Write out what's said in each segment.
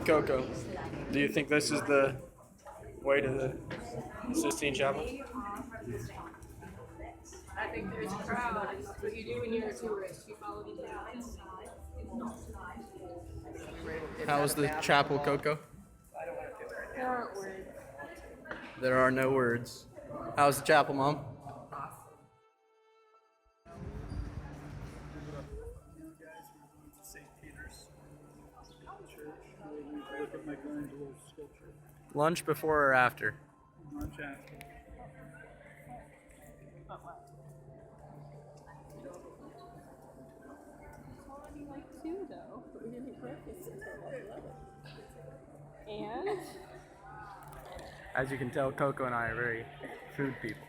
Coco, do you think this is the way to the Sistine Chapel? I think there's a crowd. What you do when you're a tourist, you follow the crowds. How is the chapel, Coco? There aren't words. There are no words. How's the chapel, Mom? St. Peter's Church. Look at Michelangelo sculpture. Lunch before or after? Lunch after. Only like 2 though, but we didn't eat breakfast until like 11. And As you can tell, Coco and I are very food people.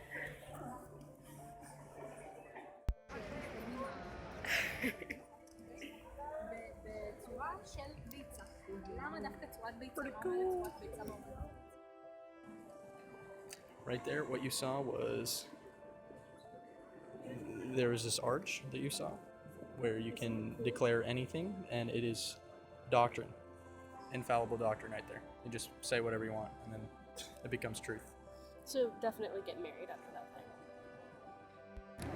pretty cool. Right there, what you saw was there was this arch that you saw where you can declare anything, and it is doctrine, infallible doctrine right there. You just say whatever you want, and then it becomes truth. So definitely get married after that thing.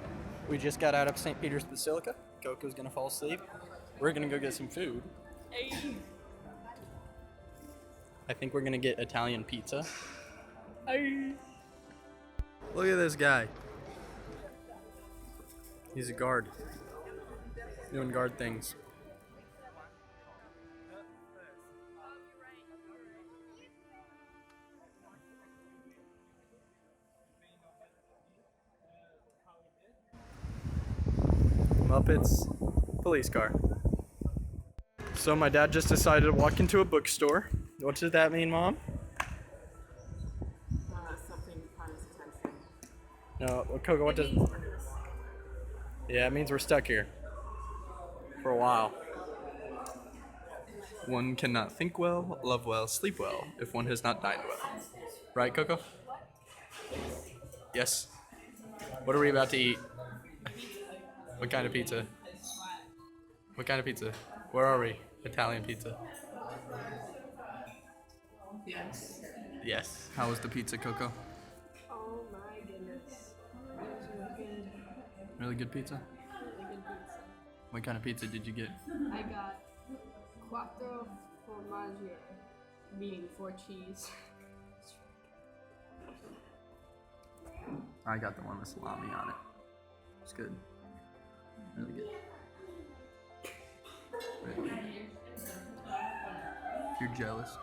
We just got out of St. Peter's Basilica. Coco's gonna fall asleep. We're gonna go get some food. Hey. I think we're gonna get Italian pizza. Hey. Look at this guy. He's a guard. Doing guard things. Muppets police car. So my dad just decided to walk into a bookstore. What does that mean, Mom? Something kind of attention. No, Coco, what does... Yeah, it means we're stuck here. For a while. One cannot think well, love well, sleep well, if one has not dined well. Right, Coco? Yes. What are we about to eat? What kind of pizza? What kind of pizza? Where are we? Italian pizza. Yes. Yes. How was the pizza, Coco? Oh my goodness. It was really good. Really good pizza? Really good pizza. What kind of pizza did you get? I got quattro formaggi, meaning 4 cheese. I got the one with salami on it. It's good. Really good. Really good. If you're jealous.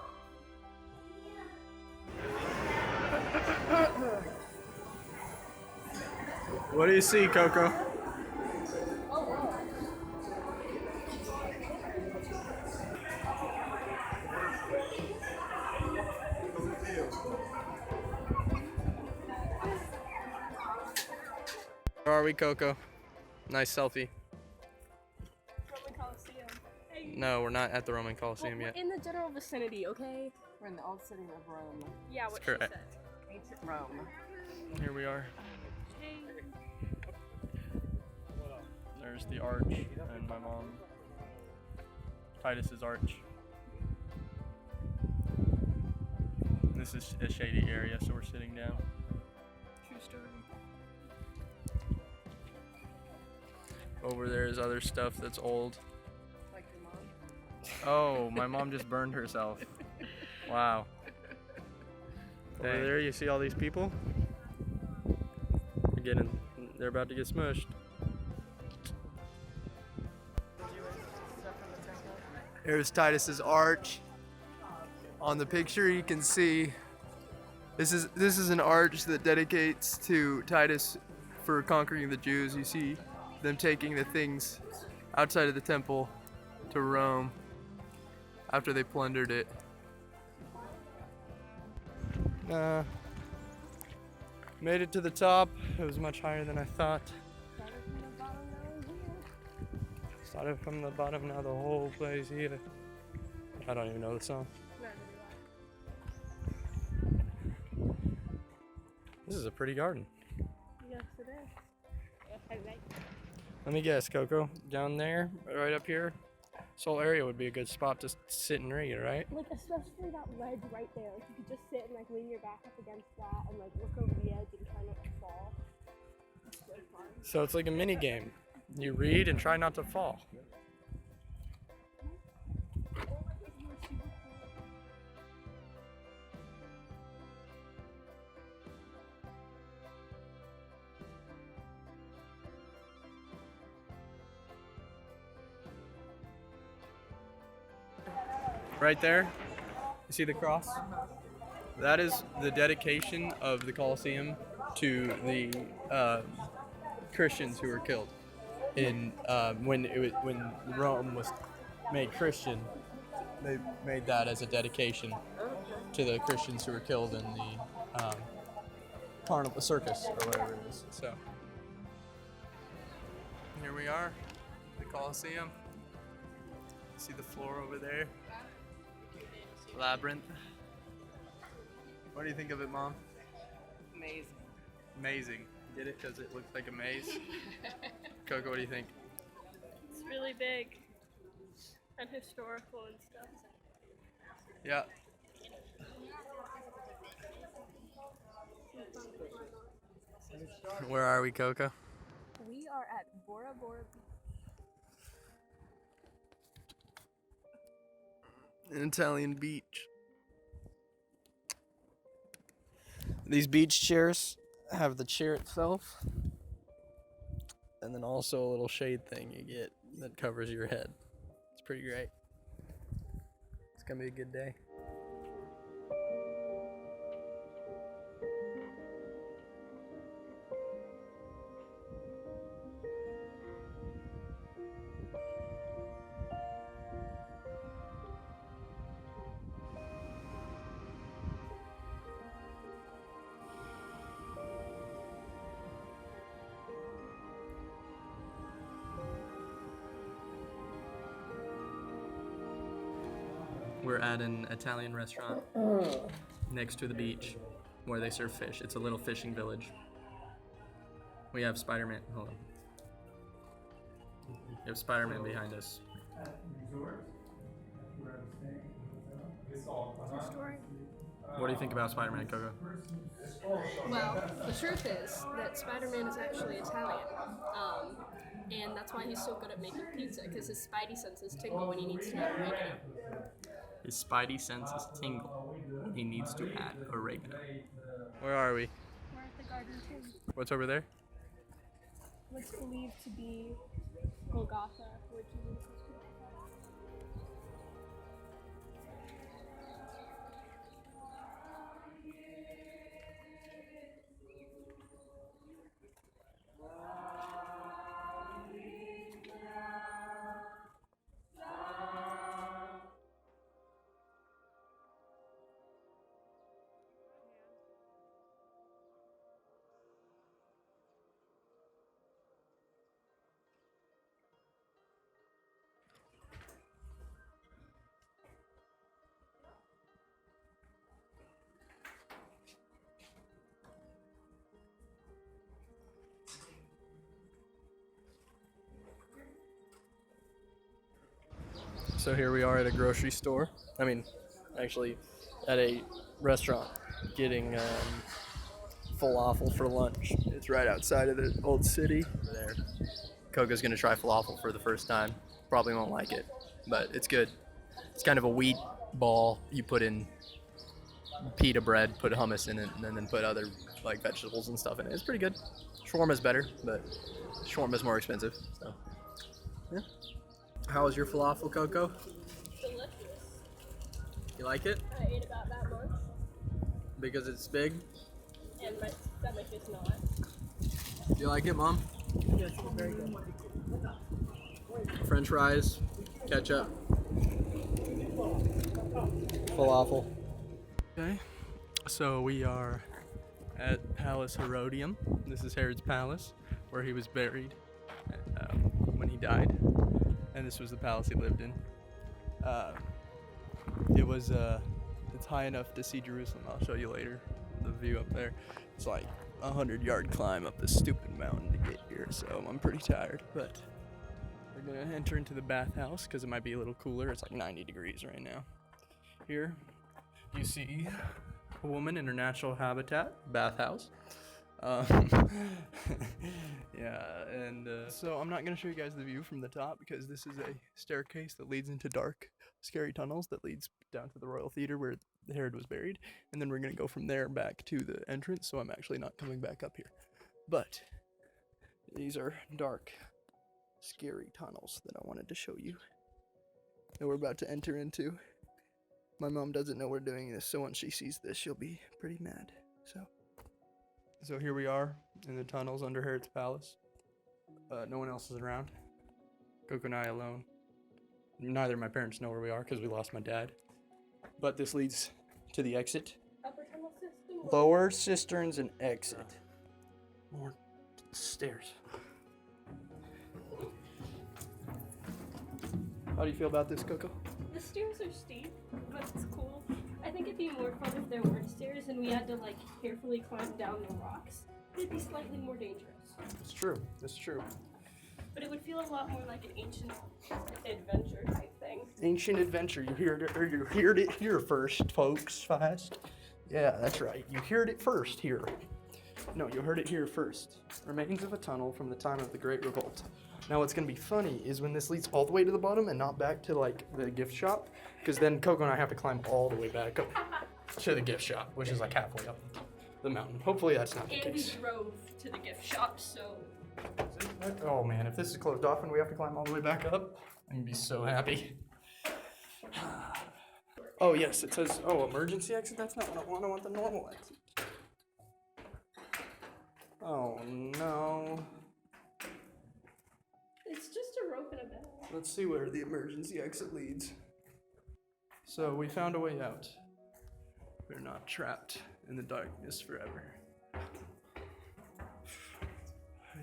What do you see, Coco? Where are we, Coco? Nice selfie. Roman Coliseum. Hey. No, we're not at the Roman Coliseum yet. We're in the general vicinity, okay? We're in the old city of Rome. Yeah, what she correct. said. Ancient Rome. Here we are. Hey. There's the arch and my mom. Titus's arch. This is a shady area, so we're sitting down. True story. Over there is other stuff that's old. Like your mom? Oh, my mom just burned herself. Wow. Over there you see all these people? They're about to get smushed. Here's Titus's arch. On the picture you can see this is an arch that dedicates to Titus for conquering the Jews. You see them taking the things outside of the temple to Rome after they plundered it. Made it to the top. It was much higher than I thought. Started from the bottom, now the whole place here. I don't even know the song. This is a pretty garden. Yes, it is. Yes, I like. Let me guess, Coco. Down there, right up here, This whole area would be a good spot to sit and read, right? Like, especially that ledge right there. Like, you could just sit and, like, lean your back up against that and, like, look over the edge and try not to fall. It's so fun. So it's like a mini game. You read and try not to fall. Right there, you see the cross? That is the dedication of the Colosseum to the Christians who were killed in when Rome was made Christian. They made that as a dedication to the Christians who were killed in the carnival circus or whatever it is. So here we are, the Colosseum. See the floor over there? Labyrinth. What do you think of it, Mom? Amazing. Amazing. Get it? Because it looks like a maze? Coco, what do you think? It's really big and historical and stuff. Yeah. Where are we, Coco? We are at Bora Bora Beach. An Italian beach. These beach chairs have the chair itself, and then also a little shade thing you get that covers your head. It's pretty great. It's gonna be a good day. We're at an Italian restaurant next to the beach where they serve fish. It's a little fishing village. We have Spider-Man. Hold on. We have Spider-Man behind us. Story. What do you think about Spider-Man, Coco? Well, the truth is that Spider-Man is actually Italian. And that's why he's so good at making pizza, because his spidey senses tingle when he needs to add oregano. His spidey senses tingle when he needs to add oregano. Where are we? We're at the Garden Tomb. What's over there? What's believed to be Golgotha, which is So here we are at a grocery store. I mean, actually, at a restaurant getting falafel for lunch. It's right outside of the old city. Over there. Coco's gonna try falafel for the first time. Probably won't like it, but it's good. It's kind of a wheat ball. You put in pita bread, put hummus in it, and then put other like vegetables and stuff in it. It's pretty good. Shawarma's better, but shawarma's more expensive. So, yeah. How was your falafel, Coco? delicious. You like it? I ate about that much, Because it's big? and my stomach is not. You like it, Mom? Yes, it's very good. French fries, ketchup, falafel. Okay, so we are at Palace Herodium. This is Herod's palace, where he was buried when he died, and this was the palace he lived in. It's high enough to see Jerusalem. I'll show you later the view up there. It's like a 100-yard climb up this stupid mountain to get here, so I'm pretty tired, but we're gonna enter into the bathhouse because it might be a little cooler. It's like 90 degrees right now. Here you see a woman in her natural habitat, bathhouse. Yeah, and so I'm not gonna show you guys the view from the top because this is a staircase that leads into dark, scary tunnels that leads down to the Royal Theater where Herod was buried, and then we're gonna go from there back to the entrance. So I'm actually not coming back up here, but these are dark, scary tunnels that I wanted to show you that we're about to enter into. My mom doesn't know we're doing this, so once she sees this, she'll be pretty mad. So here we are in the tunnels under Herod's palace. No one else is around. Coco and I alone. Neither of my parents know where we are because we lost my dad. But this leads to the exit. Upper tunnel system. Lower cisterns and exit. More stairs. How do you feel about this, Coco? The stairs are steep, but it's cool. I think it'd be more fun if there weren't stairs and we had to like carefully climb down the rocks. It'd be slightly more dangerous. It's true. It's true. But it would feel a lot more like an ancient adventure type thing. Ancient adventure. You heard it here first, folks. Fast. Yeah, that's right. You heard it first here. No, you heard it here first. Remains of a tunnel from the time of the Great Revolt. Now what's gonna be funny is when this leads all the way to the bottom and not back to like the gift shop, because then Coco and I have to climb all the way back up to the gift shop, which is like halfway up the mountain. Hopefully that's not the And we case. drove to the gift shop, so Oh man, if this is closed off and we have to climb all the way back up, I'm gonna be so happy. Oh yes, it says, oh, emergency exit? That's not what I want. I want the normal exit. Oh no. it's just a rope and a bell. Let's see where the emergency exit leads. So we found a way out. We're not trapped in the darkness forever.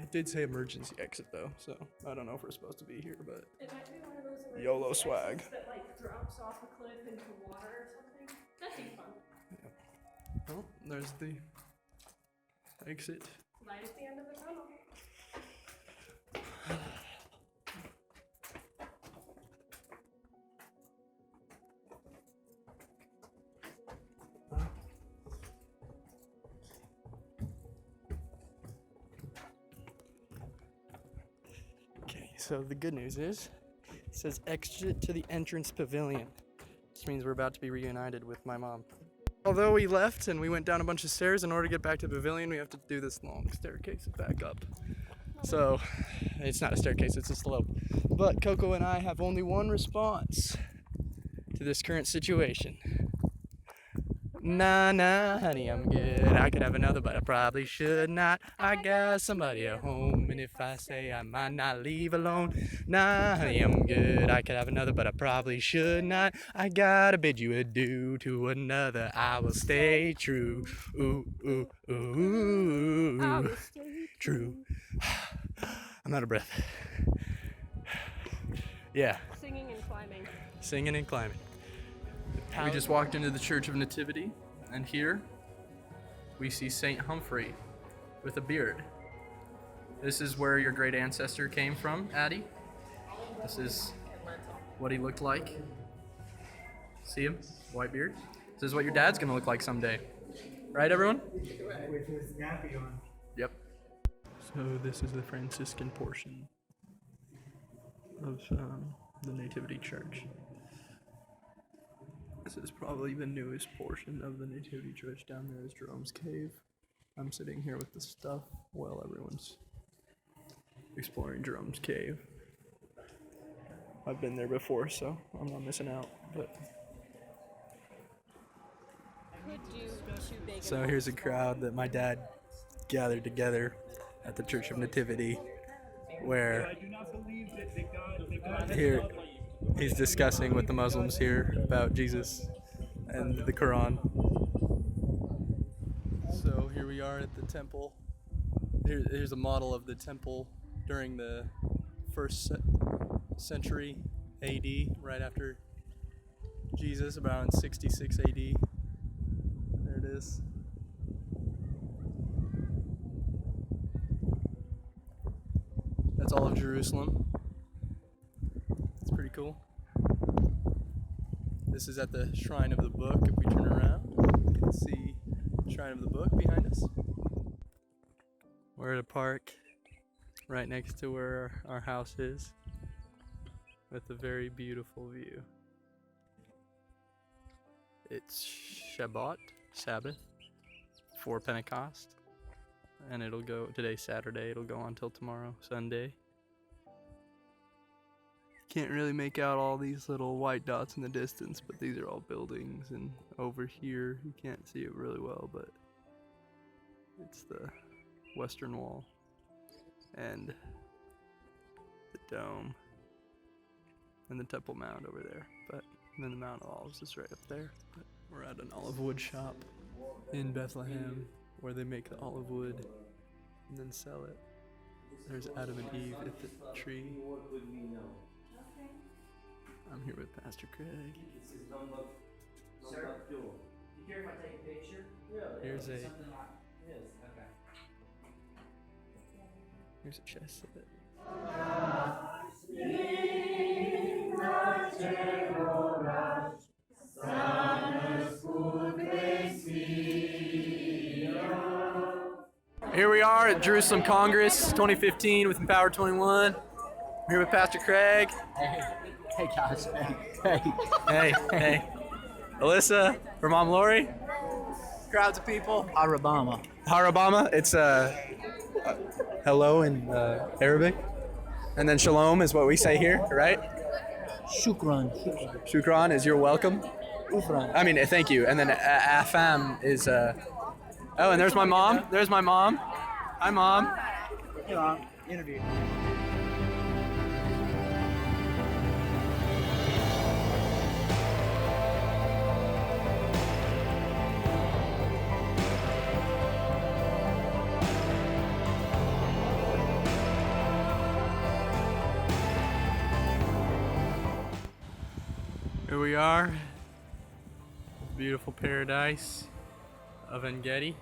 It did say emergency exit though, so I don't know if we're supposed to be here, but It might be one of those emergency YOLO swag. exits that like drops off a cliff into water or something. That'd be fun. Oh, there's the exit. Right at the end of the tunnel. Okay, so the good news is, it says exit to the entrance pavilion. This means we're about to be reunited with my mom. Although we left and we went down a bunch of stairs, in order to get back to the pavilion, we have to do this long staircase back up. So, it's not a staircase, it's a slope. But Coco and I have only one response to this current situation. Nah, nah, honey, I'm good. I could have another, but I probably should not. I got somebody at home, and if I say I might not leave alone. Nah, honey, I'm good. I could have another, but I probably should not. I gotta bid you adieu to another. I will stay true. Ooh, ooh, ooh. True. I'm out of breath. Yeah, Singing and climbing. singing and climbing. We just walked into the Church of Nativity, and here we see Saint Humphrey with a beard. This is where your great ancestor came from, Addie. This is what he looked like. See him? White beard. This is what your dad's gonna look like someday. Right, everyone? With his nappy on. Yep. So this is the Franciscan portion of the Nativity Church. This is probably the newest portion of the Nativity Church. Down there is Jerome's cave. I'm sitting here with the stuff while everyone's exploring Jerome's cave. I've been there before, so I'm not missing out. But Could you too big? so here's a crowd that my dad gathered together at the Church of Nativity, where I do not believe that God here he's discussing with the Muslims here about Jesus and the Quran. So here we are at the temple. Here's a model of the temple during the first century AD, right after Jesus, around 66 AD. There it is. That's all of Jerusalem. cool. This is at the Shrine of the Book. If we turn around, you can see the Shrine of the Book behind us. We're at a park right next to where our house is, with a very beautiful view. It's Shabbat, Sabbath, for Pentecost, and it'll go, today's Saturday, it'll go on till tomorrow, Sunday. Can't really make out all these little white dots in the distance, but these are all buildings, and over here, you can't see it really well, but it's the Western Wall and the dome and the Temple Mount over there, but then the Mount of Olives is right up there. But we're at an olive wood shop in Bethlehem where they make the olive wood and then sell it. There's Adam and Eve at the tree. I'm here with Pastor Craig. Sir, you care if I take a picture? Here's a Something like this. Okay. here's a chest of it. Here we are at Jerusalem Congress 2015 with Empower 21. I'm here with Pastor Craig. Hey guys. Hey. Hey. Alyssa, her mom Lori. Crowds of people. Arabama. Harabama, it's hello in Arabic. And then shalom is what we say here, right? Shukran. Shukran is you're welcome. Ufran. I mean, thank you. And then afam is oh, and there's my mom. There's my mom. Hi, Mom. Hey, Mom. Interview. Here we are. Beautiful paradise of En-Gedi.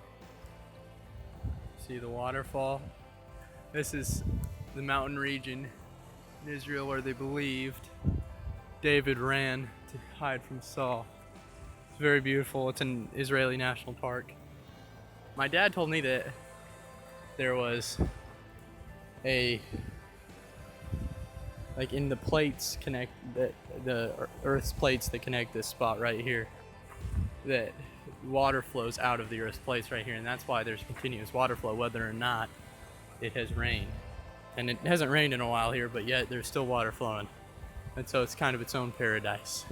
See the waterfall. This is the mountain region in Israel where they believed David ran to hide from Saul. It's very beautiful. It's an Israeli national park. My dad told me that there was a, like in the plates connect, that the Earth's plates that connect this spot right here, that water flows out of the Earth's plates right here, and that's why there's continuous water flow whether or not it has rained. And it hasn't rained in a while here, but yet there's still water flowing. And so it's kind of its own paradise.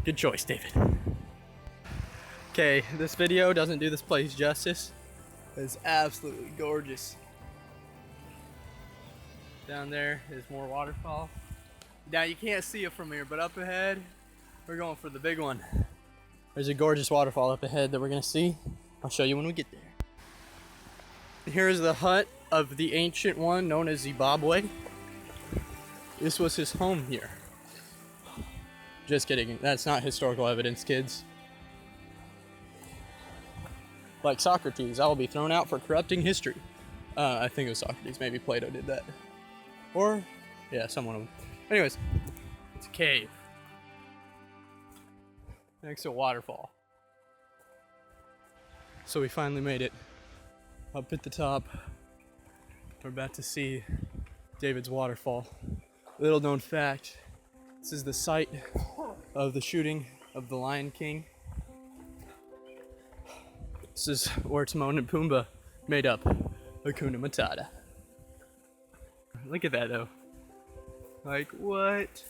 Good choice, David. Okay, this video doesn't do this place justice. It's absolutely gorgeous. Down there is more waterfall. Now you can't see it from here, but up ahead, we're going for the big one. There's a gorgeous waterfall up ahead that we're gonna see. I'll show you when we get there. Here's the hut of the ancient one known as Zimbabwe. This was his home here. Just kidding, that's not historical evidence, kids. Like Socrates, I will be thrown out for corrupting history. I think it was Socrates, maybe Plato did that. Or, yeah, someone of them. Anyways, it's a cave next to a waterfall. So we finally made it up at the top. We're about to see David's waterfall. Little known fact, this is the site of the shooting of the Lion King. This is where Timon and Pumbaa made up Hakuna Matata. Look at that though. Like, what?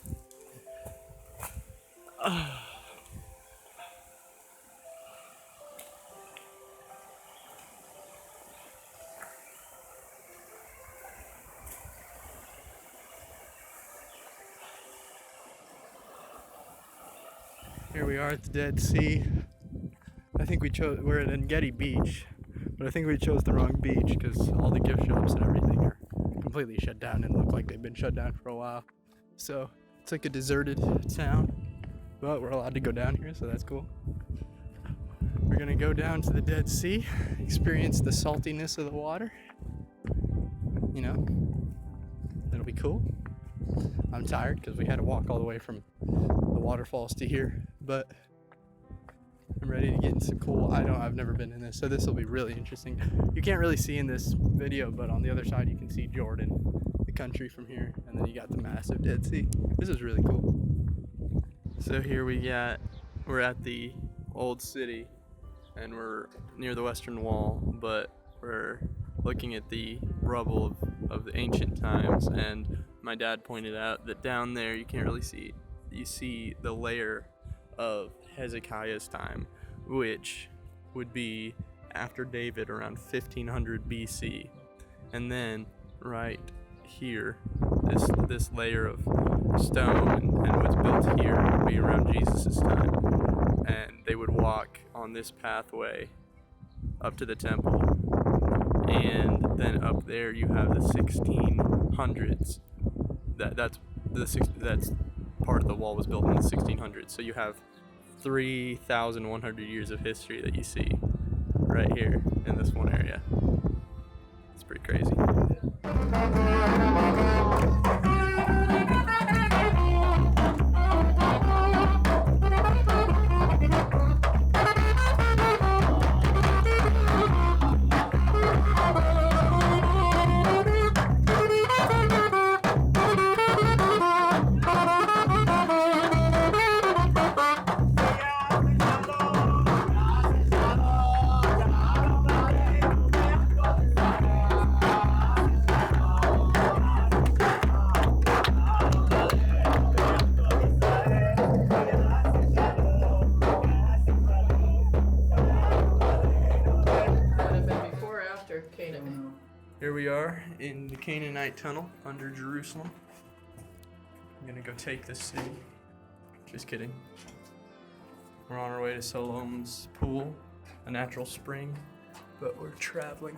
Here we are at the Dead Sea. I think we're at En-Gedi Beach, but I think we chose the wrong beach because all the gift shops and everything are completely shut down and look like they've been shut down for a while. So it's like a deserted town, but we're allowed to go down here, so that's cool. We're gonna go down to the Dead Sea, experience the saltiness of the water. You know, that'll be cool. I'm tired because we had to walk all the way from the waterfalls to here, but I'm ready to get in some cool. I've never been in this, so this will be really interesting. You can't really see in this video, but on the other side you can see Jordan, the country from here, and then you got the massive Dead Sea. This is really cool. So here we're at the old city, and we're near the western wall, but we're looking at the rubble of the ancient times, and my dad pointed out that down there you can't really see, you see the layer of Hezekiah's time, which would be after David around 1500 BC. And then right here, this layer of stone and what's built here would be around Jesus' time. And they would walk on this pathway up to the temple. And then up there you have the 1600s. That's part of the wall was built in the 1600s. So you have 3,100 years of history that you see right here in this one area. It's pretty crazy. Here we are in the Canaanite tunnel under Jerusalem. I'm gonna go take this city. Just kidding. We're on our way to Siloam's pool, a natural spring, but we're traveling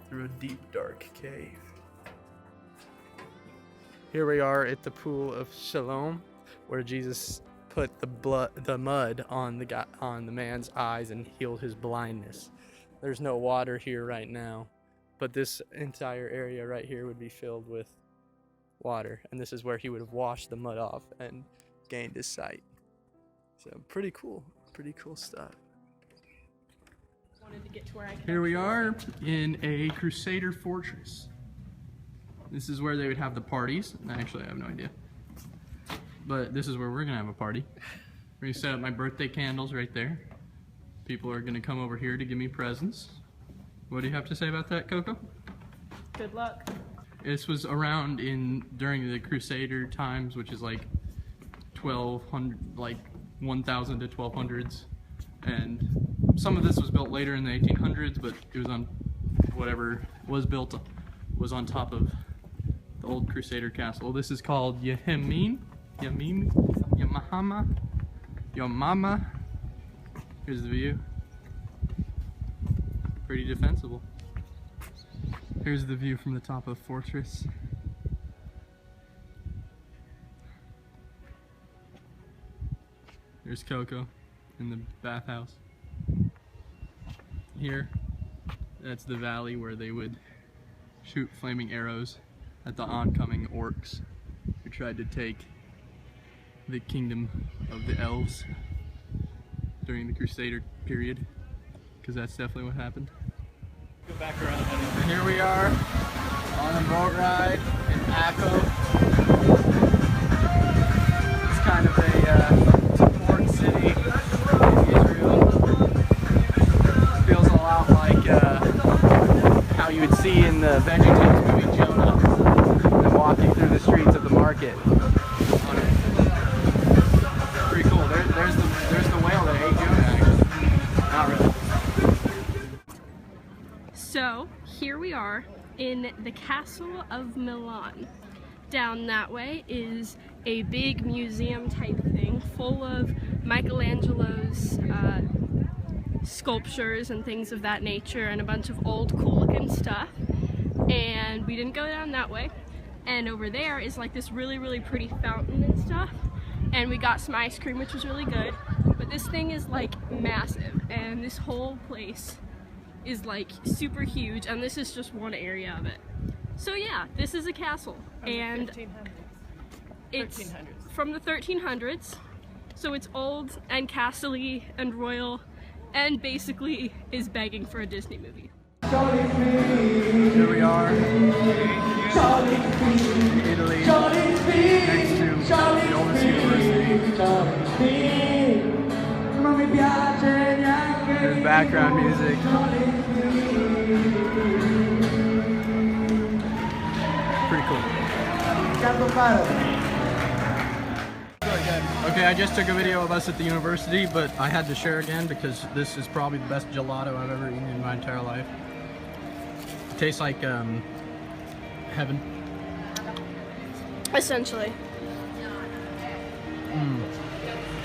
through a deep, dark cave. Here we are at the pool of Siloam, where Jesus put the mud on the man's eyes and healed his blindness. There's no water here right now, but this entire area right here would be filled with water, and this is where he would have washed the mud off and gained his sight. So pretty cool stuff. Wanted to get to where I could. Here we are in a Crusader fortress. This is where they would have the parties. Actually, I have no idea. But this is where we're gonna have a party. We're gonna set up my birthday candles right there. People are gonna come over here to give me presents. What do you have to say about that, Coco? Good luck. This was around during the Crusader times, which is like 1200, like 1000 to 1200s, and some of this was built later in the 1800s, but it was on whatever was built was on top of the old Crusader castle. This is called Yamama. Here's the view. Pretty defensible. Here's the view from the top of the fortress. There's Coco in the bathhouse. Here, that's the valley where they would shoot flaming arrows at the oncoming orcs who tried to take the kingdom of the elves during the Crusader period, because that's definitely what happened. Go back around. And here we are on a boat ride in Akko. It's kind of a port city in Israel. It feels a lot like how you would see in the VeggieTales movie Jonah, and walking through the streets of the market. Pretty cool. There's the whale that ate Jonah, actually. Not really. So here we are in the Castle of Milan. Down that way is a big museum type thing full of Michelangelo's sculptures and things of that nature, and a bunch of old cool looking stuff. And we didn't go down that way. And over there is like this really pretty fountain and stuff. And we got some ice cream, which was really good. But this thing is like massive, and this whole place is like super huge, and this is just one area of it. So yeah, this is a castle, and It's 1300s. from the 1300s, so it's old and castle-y and royal, and basically is begging for a Disney movie. Here we are in Italy, next to the oldest university. There's background music. Pretty cool. Okay, I just took a video of us at the university, but I had to share again because this is probably the best gelato I've ever eaten in my entire life. It tastes like heaven. Essentially.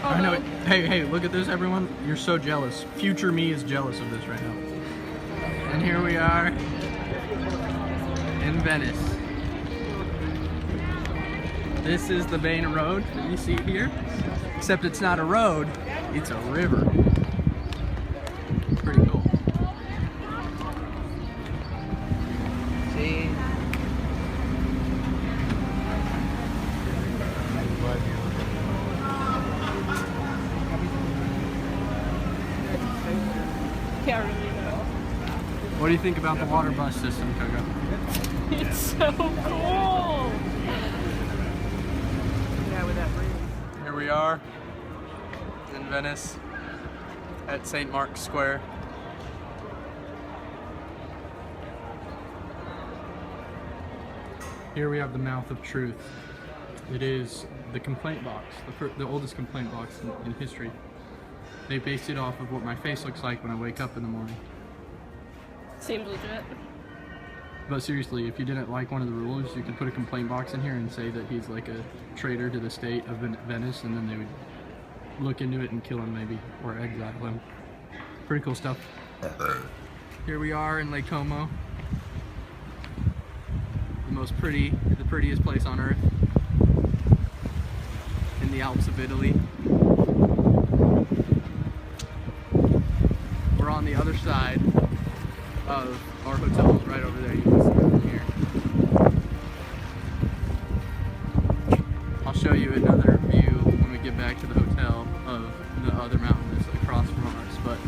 I know. Hey, look at this, everyone. You're so jealous. Future me is jealous of this right now. And here we are in Venice. This is the main road that you see here. Except it's not a road, it's a river. Pretty cool. See? Can't really know. What do you think about the water bus system, Coco? It's so cool! Yeah, with that breeze. Here we are in Venice at St. Mark's Square. Here we have the mouth of truth. It is the complaint box, the oldest complaint box in history. They based it off of what my face looks like when I wake up in the morning. Seems legit. But seriously, if you didn't like one of the rulers, you could put a complaint box in here and say that he's like a traitor to the state of Venice, and then they would look into it and kill him maybe, or exile him. Pretty cool stuff. Here we are in Lake Como. The prettiest place on earth. In the Alps of Italy. We're on the other side of our hotel, right over there. You can see it from here. I'll show you another view when we get back to the hotel of the other mountain that's across from ours. But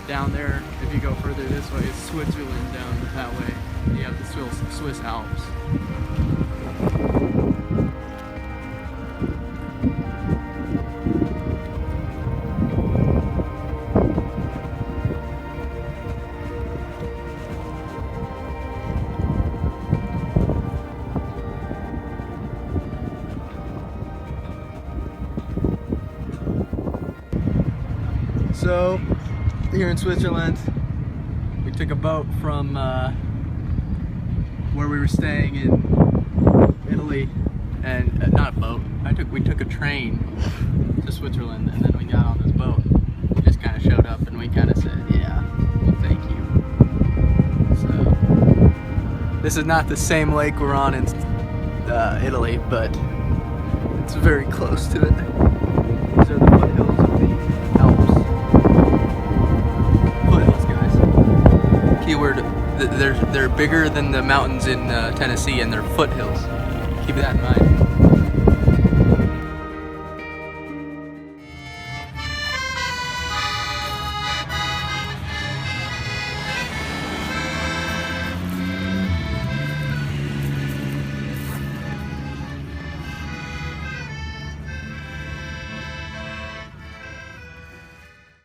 down there, if you go further this way, it's Switzerland down that way. You have the Swiss Alps. So, here in Switzerland, we took a boat from where we were staying in Italy, and not a boat. We took a train to Switzerland, and then we got on this boat. We just kind of showed up, and we kind of said, "Yeah, well, thank you." So, this is not the same lake we're on in Italy, but it's very close to it. These are the foothills of the Alps. Foothills, guys. Keyword, they're bigger than the mountains in Tennessee, and they're foothills. Keep that in mind.